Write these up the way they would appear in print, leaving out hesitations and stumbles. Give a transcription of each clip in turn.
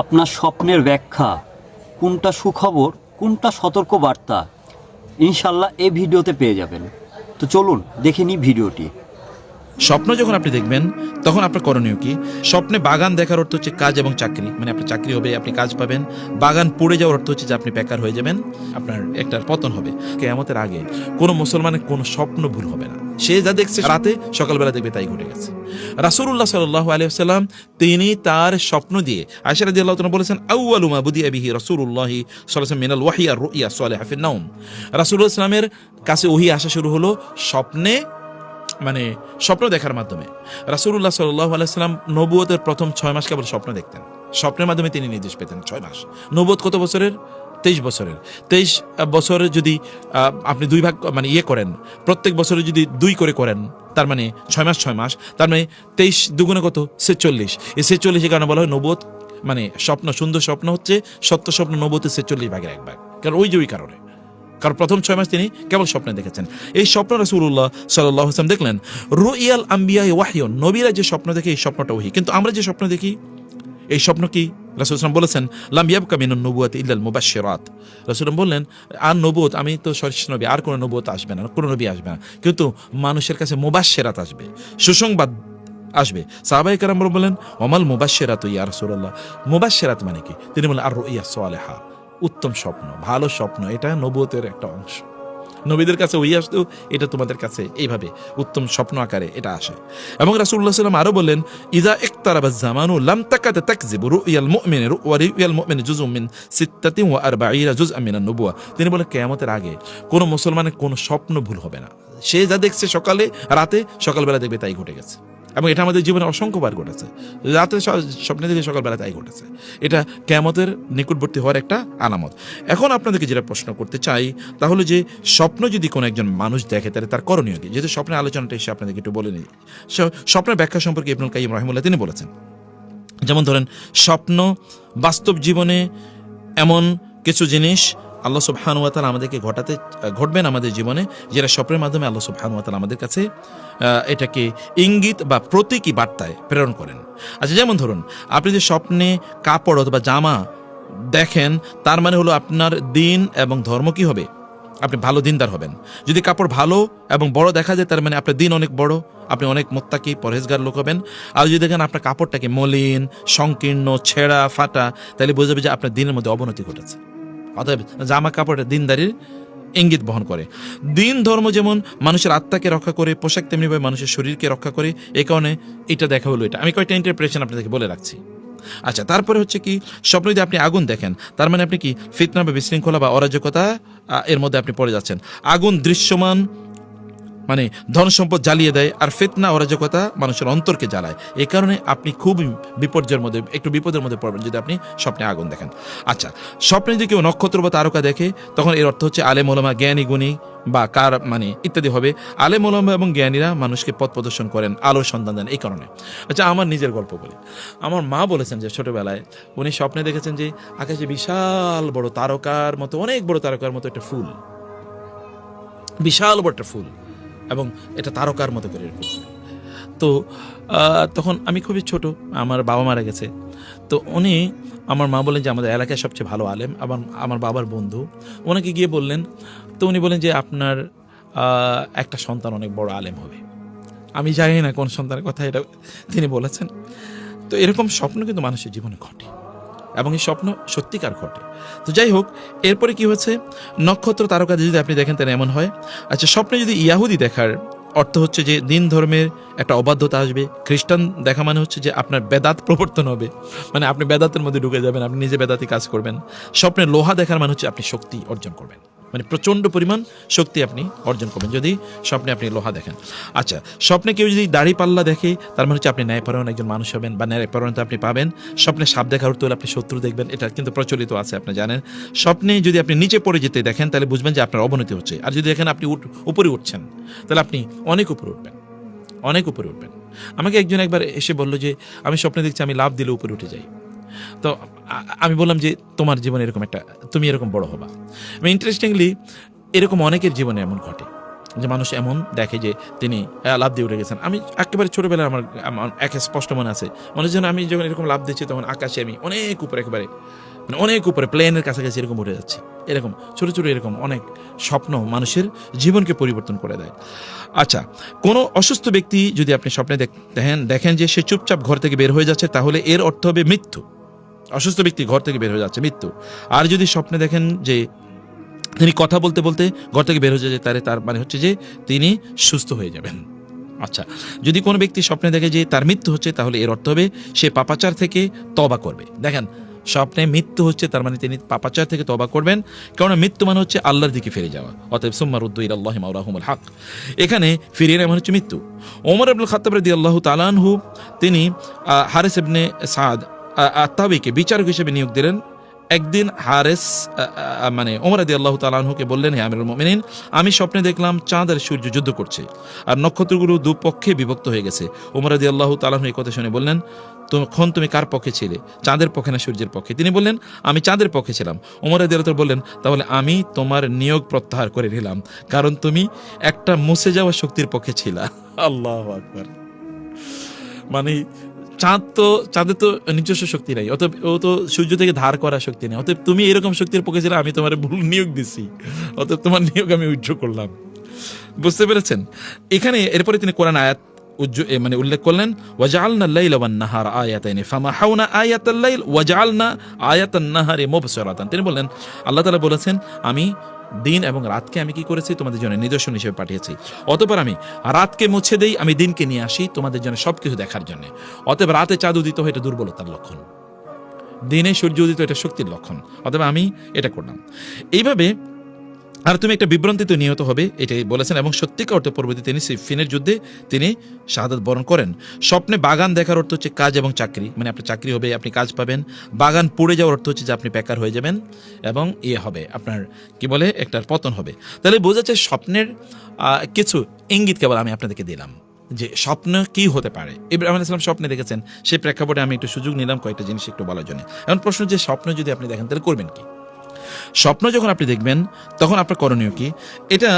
আপনার স্বপ্নের ব্যাখ্যা, কোনটা সুখবর, কোনটা সতর্ক বার্তা, ইনশাল্লাহ এই ভিডিওতে পেয়ে যাবেন। তো চলুন দেখে নিই ভিডিওটি। স্বপ্ন যখন আপনি দেখবেন তখন আপনার করণীয় কি? স্বপ্নে বাগান দেখার অর্থ হচ্ছে কাজ এবং চাকরি, মানে আপনার চাকরি হবে, আপনি কাজ পাবেন। বাগান পড়ে যাওয়ার অর্থ হচ্ছে যে আপনি বেকার হয়ে যাবেন, আপনার একটা পতন হবে। কিয়ামতের আগে কোনো মুসলমানের কোনো স্বপ্ন ভুল হবে না। সে যা দেখছে রাতে সকালবেলা দেখবে তাই ঘটে গেছে। রাসূলুল্লাহ সাল্লাল্লাহু আলাইহি ওয়াসাল্লাম তিনি তার স্বপ্ন দিয়ে, আয়েশা রাদিয়াল্লাহু তাআলা বলেছেন, আউয়ালু মা বুদিয়া বিহি রাসূলুল্লাহ সাল্লাল্লাহু আলাইহি ওয়াসাল্লাম মিনাল ওয়াহয়ি আর রুইয়া সালিহা ফিন নাওম। রাসূলুল্লাহ সাল্লাল্লাহু আলাইহি ওয়াসাল্লামের কাছে ওহী আসা শুরু হলো স্বপ্নে, মানে স্বপ্ন দেখার মাধ্যমে। রাসূলুল্লাহ সাল্লাল্লাহু আলাইহি ওয়াসাল্লাম নবুয়তের প্রথম 6 মাস কেবল স্বপ্ন দেখতেন। স্বপ্নের মাধ্যমে তিনি নির্দেশ পেতেন 6 মাস। নবুয়ত কত বছরের? 23 বছরের। 23 বছরে যদি আপনি দুই ভাগ মানে করেন, প্রত্যেক বছরে যদি 2 করে করেন, তার মানে 6 মাস 6 মাস, তার মানে 23 দুগুণে কত? 46। এই 46 কারণে বলা হয় নবুয়ত, মানে স্বপ্ন, সুন্দর স্বপ্ন হচ্ছে সত্য স্বপ্ন নবুয়তের 46 ভাগের 1 ভাগ। কারণ ওই কারণে, কারণ প্রথম 6 মাস তিনি কেবল স্বপ্নে দেখেছেন। এই স্বপ্ন রাসূলুল্লাহ সাল্লাল্লাহু আলাইহি ওয়াসাল্লাম দেখলেন। রুইয়াল আম্বিয়া ওয়াহয়ুন, নবীরা যে স্বপ্ন দেখে এই স্বপ্নটা ওহী। কিন্তু আমরা যে স্বপ্ন দেখি এই স্বপ্ন কি? রাসূল সাল্লাল্লাহু আলাইহি ওয়াসাল্লাম বলেছেন, লাম ইয়াবকা মিনান নবুওয়াতি ইল্লাল মুবাশশিরাত। রাসূল বললেন, আর নবুয়ত, আমি তো শেষ নবী, আর কোনো নবুয়ত আসবে না, কোনো নবী আসবে না, কিন্তু মানুষের কাছে মুবাশশিরাত আসবে, সুসংবাদ আসবে। সাহাবায়ে কেরাম বলেন, ওমাল মুবাশশিরাতু ইয়া রাসূলুল্লাহ, মুবাশশিরাত মানে কি? তিনি বলেন, আর রুইয়া সালিহা, উত্তম স্বপ্ন, ভালো স্বপ্ন, এটা নবুয়তের একটা অংশ। নবীদের কাছে ওই আসতো, এটা তোমাদের কাছে এইভাবে উত্তম স্বপ্ন আকারে এটা আসে। এবং রাসূলুল্লাহ সাল্লাল্লাহু আলাইহি ওয়াসাল্লাম আরো বললেন, ইযা ইকতারাবা জামানু লাম তাকাত তাকযিবু রুইয়াল মুমিনি ওয়া রুইয়াল মুমিনি জুজউম মিন 46 জুজআম মিনান নবুওয়া। তিনি বলেন কিয়ামতের আগে কোন মুসলমানের কোন স্বপ্ন ভুল হবে না। সে যা দেখছে সকালে রাতে সকালবেলা দেখবে তাই ঘটে গেছে। এবং এটা আমাদের জীবনে অসংখ্যবার ঘটেছে। রাতে স্বপ্নে দেখে সকালবেলা তাই ঘটেছে। এটা কিয়ামতের নিকটবর্তী হওয়ার একটা আলামত। এখন আপনাদেরকে যেটা প্রশ্ন করতে চাই তাহলে যে স্বপ্ন যদি কোনো একজন মানুষ দেখে তাহলে তার করণীয় কি? যেহেতু স্বপ্নের আলোচনাটা এসে আপনাদেরকে একটু বলে নিই। স্বপ্নের ব্যাখ্যা সম্পর্কে ইবনুল কাইয়িম রাহিমাহুল্লাহ তিনি বলেছেন, যেমন ধরেন স্বপ্ন বাস্তব জীবনে এমন কিছু জিনিস আল্লাহ সুবহানাহু ওয়া তাআলা আমাদেরকে ঘটবেন আমাদের জীবনে, যেটা স্বপ্নের মাধ্যমে আল্লাহ সুবহানাহু ওয়া তাআলা আমাদের কাছে এটাকে ইঙ্গিত বা প্রতীকী বার্তায় প্রেরণ করেন। আচ্ছা, যেমন ধরুন আপনি যে স্বপ্নে কাপড় অথবা জামা দেখেন, তার মানে হলো আপনার দিন এবং ধর্ম কি হবে? আপনি ভালো দিনদার হবেন। যদি কাপড় ভালো এবং বড় দেখা যায়, তার মানে আপনার দিন অনেক বড়, আপনি অনেক মুত্তাকি পরহেজগার লোক হবেন। আর যদি দেখেন আপনার কাপড়টাকে মলিন, সংকীর্ণ, ছেঁড়া ফাটা, তাহলে বোঝাবে যে আপনার দিনের মধ্যে অবনতি ঘটেছে। অতএব জামা কাপড়ের দিনদারির ইঙ্গিত বহন করে। দিন ধর্ম যেমন মানুষের আত্মাকে রক্ষা করে, পোশাক তেমনিভাবে মানুষের শরীরকে রক্ষা করে। এই কারণে এটা দেখা হলো। এটা আমি কয়েকটা ইন্টারপ্রিটেশন আপনাদেরকে বলে রাখছি। আচ্ছা, তারপরে হচ্ছে কি, স্বপ্ন যদি আপনি আগুন দেখেন, তার মানে আপনি কি ফিতনা বা বিশৃঙ্খলা বা অরাজকতা এর মধ্যে আপনি পড়ে যাচ্ছেন। আগুন দৃশ্যমান, মানে ধন সম্পদ জ্বালিয়ে দেয়, আর ফিতনা অরাজকতা মানুষের অন্তরকে জ্বালায়। এই কারণে আপনি খুব বিপর্যয়ের মধ্যে, একটু বিপদের মধ্যে পড়বেন যদি আপনি স্বপ্নে আগুন দেখেন। আচ্ছা, স্বপ্নে যদি কেউ নক্ষত্র বা তারকা দেখে, তখন এর অর্থ হচ্ছে আলেম ওলামা, জ্ঞানী গুণী বা কার মানে ইত্যাদি হবে। আলেম ওলামা এবং জ্ঞানীরা মানুষকে পথ প্রদর্শন করেন, আলোর সন্ধান দেন এই কারণে। আচ্ছা, আমার নিজের গল্প বলি। আমার মা বলেছেন যে ছোটবেলায় উনি স্বপ্নে দেখেছেন যে আকাশে বিশাল বড় তারকার মতো, অনেক বড় তারকার মতো একটা ফুল, বিশাল বড় একটা ফুল, এবং এটা তারকার মতো করে এরকম। তো তখন আমি খুবই ছোট, আমার বাবা মারা গেছে। তো উনি, আমার মা বলেন যে আমাদের এলাকায় সবচেয়ে ভালো আলেম, আমার বাবার বন্ধু, ওনাকে গিয়ে বললেন। তো উনি বলেন যে আপনার একটা সন্তান অনেক বড় আলেম হবে। আমি জানি না কোন সন্তানের কথা এটা তিনি বলেছেন। তো এরকম স্বপ্ন কিন্তু মানুষের জীবনে ঘটে, এবং এই স্বপ্ন সত্যিকার ঘটে। তো যাই হোক, এরপরে কি হচ্ছে, নক্ষত্র তারকা যদি আপনি দেখেন তাহলে এমন হয়। আচ্ছা, স্বপ্নে যদি ইয়াহুদি দেখার অর্থ হচ্ছে যে দিন ধর্মের একটা অবাধ্যতা আসবে। খ্রিস্টান দেখা মানে হচ্ছে যে আপনার বেদাত প্রবর্তন হবে, মানে আপনি বেদাতের মধ্যে ঢুকে যাবেন, আপনি নিজে বেদাতি কাজ করবেন। স্বপ্নে লোহা দেখার মানে হচ্ছে আপনি শক্তি অর্জন করবেন, মানে প্রচণ্ড পরিমাণ শক্তি আপনি অর্জন করবেন যদি স্বপ্নে আপনি লোহা দেখেন। আচ্ছা, স্বপ্নে কেউ যদি দাড়ি পাল্লা দেখে, তার মানে হচ্ছে আপনি ন্যায়পরায়ণ একজন মানুষ হবেন বা ন্যায়পরায়ণতা আপনি পাবেন। স্বপ্নে সাপ দেখার অর্থ হলে আপনি শত্রু দেখবেন, এটা কিন্তু প্রচলিত আছে, আপনি জানেন। স্বপ্নে যদি আপনি নিচে পড়ে যেতে দেখেন, তাহলে বুঝবেন যে আপনার অবনতি হচ্ছে। আর যদি দেখেন আপনি উপরে উঠছেন, তাহলে আপনি অনেক উপরে উঠবেন, অনেক উপরে উঠবেন। আমাকে একজন একবার এসে বলল যে আমি স্বপ্নে দেখছি আমি লাফ দিলে উপরে উঠে যাই। তো আমি বললাম যে তোমার জীবনে এরকম একটা, তুমি এরকম বড় হবা। ইন্টারেস্টিংলি এরকম অনেকের জীবনে এমন ঘটে। যে মানুষ এমন দেখে যে তিনি লাফ দিয়ে উঠে গেছেন। আমি একেবারে ছোটোবেলায় আমার একে স্পষ্ট মনে আছে, মনে হচ্ছে আমি যখন এরকম লাফ দিচ্ছি তখন আকাশে আমি অনেক উপরে, একেবারে মানে অনেক উপরে প্লেনের কাছাকাছি এরকম উঠে যাচ্ছে। এরকম ছোটো ছোটো এরকম অনেক স্বপ্ন মানুষের জীবনকে পরিবর্তন করে দেয়। আচ্ছা, কোনো অসুস্থ ব্যক্তি যদি আপনি স্বপ্নে দেখেন যে সে চুপচাপ ঘর থেকে বের হয়ে যাচ্ছে, তাহলে এর অর্থ হবে মৃত্যু। অসুস্থ ব্যক্তি ঘর থেকে বের হয়ে যাচ্ছে, মৃত্যু। আর যদি স্বপ্নে দেখেন যে তিনি কথা বলতে বলতে ঘর থেকে বের হয়ে যাচ্ছে, তার মানে হচ্ছে যে তিনি সুস্থ হয়ে যাবেন। আচ্ছা, যদি কোনো ব্যক্তি স্বপ্নে দেখে যে তার মৃত্যু হচ্ছে, তাহলে এর অর্থ হবে সে পাপাচার থেকে তওবা করবে। দেখেন, স্বপ্নে মৃত্যু হচ্ছে তার মানে তিনি পাপাচার থেকে তওবা করবেন, কারণ মৃত্যু মানে হচ্ছে আল্লাহর দিকে ফিরে যাওয়া। অতএব সুম্মা রুদ্দু ইলাল্লাহি মাওলাহুমুল হক, এখানে ফিরিয়ে নেওয়া মানে হচ্ছে মৃত্যু। ওমর ইবনুল খাত্তাব রাদিয়াল্লাহু তাআলা আনহু তিনি হারিস ইবনে সাদ আত-তাবিকে বিচারক হিসেবে নিয়োগ দিলেন। একদিন হারেস মানে ওমর রাদিয়াল্লাহু তাআলা আনহুকে বললেন, হে আমিরুল মুমিনিন, আমি স্বপ্নে দেখলাম চাঁদ আর সূর্য যুদ্ধ করছে আর নক্ষত্রগুলো দুপক্ষে বিভক্ত হয়ে গেছে। ওমর রাদিয়াল্লাহু তাআলা আনহু এই কথা শুনে বললেন, তখন তুমি কার পক্ষে ছিলে, চাঁদের পক্ষে না সূর্যের পক্ষে? তিনি বললেন, আমি চাঁদের পক্ষে ছিলাম। ওমর রাদিয়াল্লাহু তাআলা বললেন, তাহলে আমি তোমার নিয়োগ প্রত্যাহার করে নিলাম, কারণ তুমি একটা মুছে যাওয়া শক্তির পক্ষে ছিলা। আল্লাহু আকবার। মানে চাঁদের তো নিজস্ব শক্তি নাই, অতএব ও তো সূর্য থেকে ধার করা শক্তি নেই। অতএব তুমি এরকম শক্তির পক্ষে ছিলে, আমি তোমার ভুল নিয়োগ দিছি, অতএব তোমার নিয়োগ আমি উইথড্র করলাম। বুঝতে পেরেছেন? এখানে এরপরে তিনি কোরআন আয়াত মানে উল্লেখ করলেন, ওয়াজআলনা আল-লাইলা ওয়ান-নাহারা আয়াতাইনি ফামাহাউনা আয়াতাল লাইল ওয়াজআলনা আয়াতান নাহারি মুবসিরাতান। তিনি বললেন, আল্লাহ তাআলা বলেছেন, আমি দিন এবং রাতকে আমি কি করেছি, তোমাদের জন্য নিদর্শন হিসেবে পাঠিয়েছি। অতঃপর আমি রাতকে মুছে দেই, আমি দিনকে নিয়ে আসি তোমাদের জন্য সবকিছু দেখার জন্য। অতএব রাতে চাঁদ উদিত হয়, এটা দুর্বলতার লক্ষণ, দিনে সূর্য উদিত এটা শক্তির লক্ষণ। অতএব আমি এটা করলাম এইভাবে। আর তুমি একটা বিভ্রান্তিতে নিহত হবে, এটাই বলেছেন। এবং সত্যিকার অর্থে পরবর্তী তিনি সিফিনের যুদ্ধে তিনি শাহাদাত বরণ করেন। স্বপ্নে বাগান দেখার অর্থ হচ্ছে কাজ এবং চাকরি, মানে আপনার চাকরি হবে, আপনি কাজ পাবেন। বাগান পড়ে যাওয়ার অর্থ হচ্ছে যে আপনি বেকার হয়ে যাবেন এবং হবে আপনার কি বলে একটার পতন হবে। তাহলে বোঝা যাচ্ছে স্বপ্নের কিছু ইঙ্গিত কেবল আমি আপনাদেরকে দিলাম যে স্বপ্ন কি হতে পারে। ইব্রাহিম আলাইহিস সালাম স্বপ্নে দেখেছেন, সেই প্রেক্ষাপটে আমি একটু সুযোগ নিলাম কয়েকটা জিনিস একটু বলার জন্য। এখন প্রশ্ন যে স্বপ্ন যদি আপনি দেখেন তাহলে করবেন কি? স্বপ্ন যখন আপনি দেখবেন তখন আপনার করণীয় কি, এটা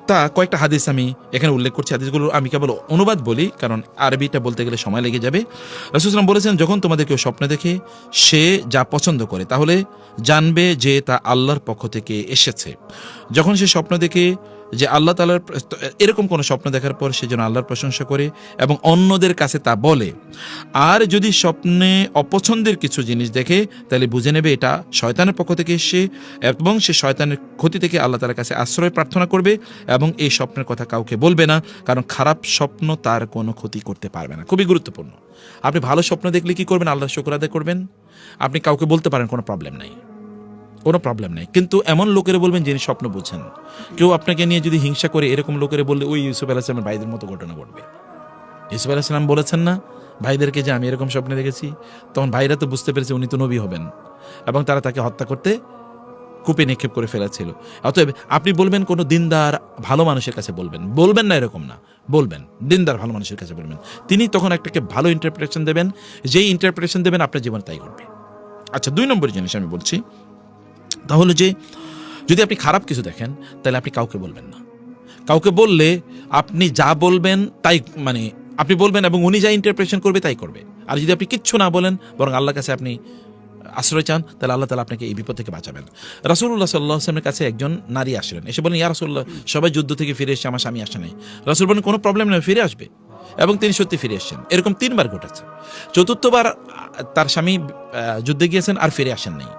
তা কয়েকটা হাদিস আমি এখানে উল্লেখ করছি। হাদিসগুলো আমি কেবল অনুবাদ বলি, কারণ আরবিটা বলতে গেলে সময় লেগে যাবে। রাসূল সাল্লাল্লাহু আলাইহি ওয়াসাল্লাম বলেছেন, যখন তোমাদের কেউ স্বপ্ন দেখে সে যা পছন্দ করে, তাহলে জানবে যে তা আল্লাহর পক্ষ থেকে এসেছে। যখন সে স্বপ্ন দেখে যে আল্লাহ তাআলার, এরকম কোনো স্বপ্ন দেখার পর সে যেন আল্লাহর প্রশংসা করে এবং অন্যদের কাছে তা বলে। আর যদি স্বপ্নে অপছন্দের কিছু জিনিস দেখে, তাহলে বুঝে নেবে এটা শয়তানের পক্ষ থেকে এসে, এবং সে শয়তানের ক্ষতি থেকে আল্লাহ তাআলার কাছে আশ্রয় প্রার্থনা করবে এবং এই স্বপ্নের কথা কাউকে বলবে না, কারণ খারাপ স্বপ্ন তার কোনো ক্ষতি করতে পারবে না। খুবই গুরুত্বপূর্ণ। আপনি ভালো স্বপ্ন দেখলে কি করবেন? আল্লাহর শুকর আদায় করবেন। আপনি কাউকে বলতে পারেন, কোনো প্রবলেম নাই, কোনো প্রবলেম নেই। কিন্তু এমন লোকেরা বলবেন যিনি স্বপ্ন বুঝেন। কেউ আপনাকে নিয়ে যদি হিংসা করে, এরকম লোকেরা বললে ওই ইউসুফ আলাইহিস সালামের ভাইদের মতো ঘটনা ঘটবে। ইউসুফ আলাইহিস সালাম বলেছেন না ভাইদেরকে যে আমি এরকম স্বপ্নে দেখেছি, তখন ভাইরা তো বুঝতে পেরেছে উনি তো নবী হবেন এবং তারা তাকে হত্যা করতে কূপে নিক্ষেপ করে ফেলেছিল। অতএব আপনি বলবেন কোনো দিনদার ভালো মানুষের কাছে বলবেন না এরকম না, বলবেন দিনদার ভালো মানুষের কাছে বলবেন। তিনি তখন একটাকে ভালো ইন্টারপ্রিটেশন দেবেন, যেই ইন্টারপ্রিটেশন দেবেন আপনার জীবন তাই ঘটবে। আচ্ছা, 2 নম্বর জিনিস আমি বলছি, তাহলে যে যদি আপনি খারাপ কিছু দেখেন তাহলে আপনি কাউকে বলবেন না। কাউকে বললে আপনি যা বলবেন তাই, মানে আপনি বলবেন এবং উনি যা ইন্টারপ্রিটেশন করবে তাই করবে। আর যদি আপনি কিচ্ছু না বলেন, বরং আল্লাহর কাছে আপনি আশ্রয় চান, তাহলে আল্লাহ তাআলা আপনাকে এই বিপদ থেকে বাঁচাবেন। রাসূলুল্লাহ সাল্লাল্লাহু আলাইহি ওয়াসাল্লামের কাছে একজন নারী আসলেন, এসে বলেন, ইয়া রাসূলুল্লাহ, সবাই যুদ্ধ থেকে ফিরে এসে, আমার স্বামী আসে নাই। রাসূল বলেন, কোনো প্রবলেম নেই, ফিরে আসবে। এবং তিনি সত্যি ফিরে এসেছেন। এরকম 3 বার ঘটেছে। চতুর্থবার তার স্বামী যুদ্ধে গিয়েছেন আর ফিরে আসেন নাই।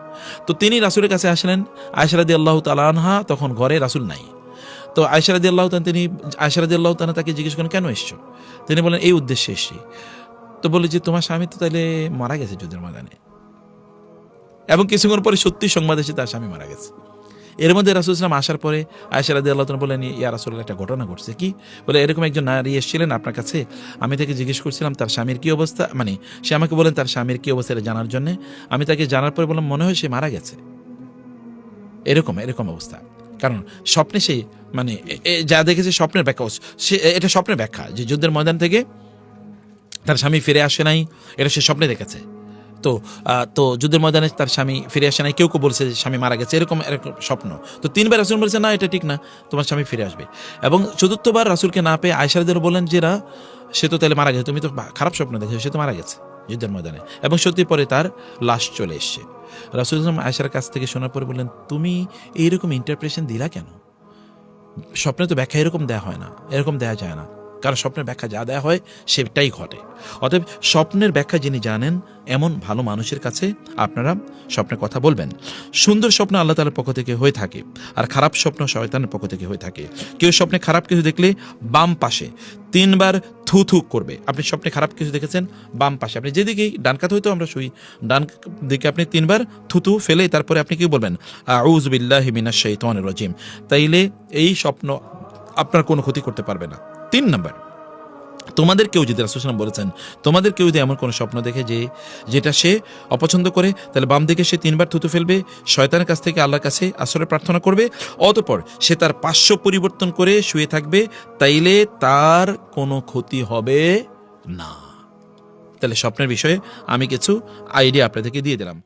তো তিনি রাসূলের কাছে আসলেন। আয়েশা রাদিয়াল্লাহু তাআলা আনহা তখন ঘরে, রাসূল নাই। তো আয়েশা রাদিয়াল্লাহু তাআলা তাকে জিজ্ঞেস করেন, কেন এসছো? তিনি বলেন, এই উদ্দেশ্যে এসেছি। তো বলে যে তোমার স্বামী তো তাহলে মারা গেছে যুদ্ধের ময়দানে। এবং কিছুক্ষণ পরে সত্যি সংবাদ এসে তার স্বামী মারা গেছে। এর মধ্যে রাসূল সাল্লাল্লাহু আলাইহি ওয়াসাল্লাম আসার পরে আয়েশা রাদিয়াল্লাহু তাআলা বলেন, ইয়া রাসূলুল্লাহ, একটা ঘটনা ঘটছে। কি? বলে, এরকম একজন নারী এসেছিলেন আপনার কাছে, আমি তাকে জিজ্ঞেস করছিলাম তার স্বামীর কি অবস্থা, মানে সে আমাকে বলেন তার স্বামীর কি অবস্থা এটা জানার জন্য। আমি তাকে জানার পরে বললাম, মনে হয় সে মারা গেছে। এরকম অবস্থা। কারণ স্বপ্নে সে মানে যা দেখেছে স্বপ্নের ব্যাখ্যা, সে এটা স্বপ্নের ব্যাখ্যা যে যুদ্ধের ময়দান থেকে তার স্বামী ফিরে আসে নাই, এটা সে স্বপ্নে দেখেছে। তো যুদ্ধের ময়দানে তার স্বামী ফিরে আসে নাই, কেউ কেউ বলছে যে স্বামী মারা গেছে, এরকম এরকম স্বপ্ন। তো 3বার রাসূল বলেছে না এটা ঠিক না, তোমার স্বামী ফিরে আসবে। এবং 4র্থবার রাসূলকে না পেয়ে আয়েশা রাদিয়াল্লাহু বলেন যে সে তো তাহলে মারা গেছে, তুমি তো খারাপ স্বপ্ন দেখেছো, সে তো মারা গেছে যুদ্ধের ময়দানে। এবং সত্যি পরে তার লাশ চলে এসছে। রাসূল আয়েশার কাছ থেকে শোনার পরে বললেন, তুমি এইরকম ইন্টারপ্রিটেশন দিলা কেন? স্বপ্নে তো ব্যাখ্যা এরকম দেয়া হয় না, এরকম দেয়া যায় না, কারণ স্বপ্নের ব্যাখ্যা যা দেয়া হয় সেটাই ঘটে। অতএব স্বপ্নের ব্যাখ্যা যিনি জানেন এমন ভালো মানুষের কাছে আপনারা স্বপ্নের কথা বলবেন। সুন্দর স্বপ্ন আল্লাহ তাআলার পক্ষ থেকে হয়ে থাকে, আর খারাপ স্বপ্ন শয়তানের পক্ষ থেকে হয়ে থাকে। কেউ স্বপ্নে খারাপ কিছু দেখলে বাম পাশে 3বার থু থু করবে। আপনি স্বপ্নে খারাপ কিছু দেখেছেন, বাম পাশে, আপনি যেদিকেই ডান কাত হয়তো আমরা শুই, ডান দিকে আপনি 3বার থুতু ফেলে তারপরে আপনি কি বলবেন, আউযু বিল্লাহি মিনাশ শাইতানির রাজিম। তাইলে এই স্বপ্ন আপনার কোনো ক্ষতি করতে পারবে না। 3 নাম্বার, তোমাদের কেউ যদি রাসূল সাল্লাল্লাহু আলাইহি ওয়াসাল্লাম বলেছেন, তোমাদের কেউ যদি এমন কোনো স্বপ্ন দেখে যেটা সে অপছন্দ করে, তাহলে বাম দিকে সে 3বার থুতু ফেলবে, শয়তানের কাছ থেকে আল্লাহর কাছে আশ্রয় প্রার্থনা করবে, অতঃপর সে তার পার্শ্ব পরিবর্তন করে শুয়ে থাকবে, তাইলে তার কোনো ক্ষতি হবে না। তাহলে স্বপ্নের বিষয়ে আমি কিছু আইডিয়া আপনাদেরকে দিয়ে দিলাম।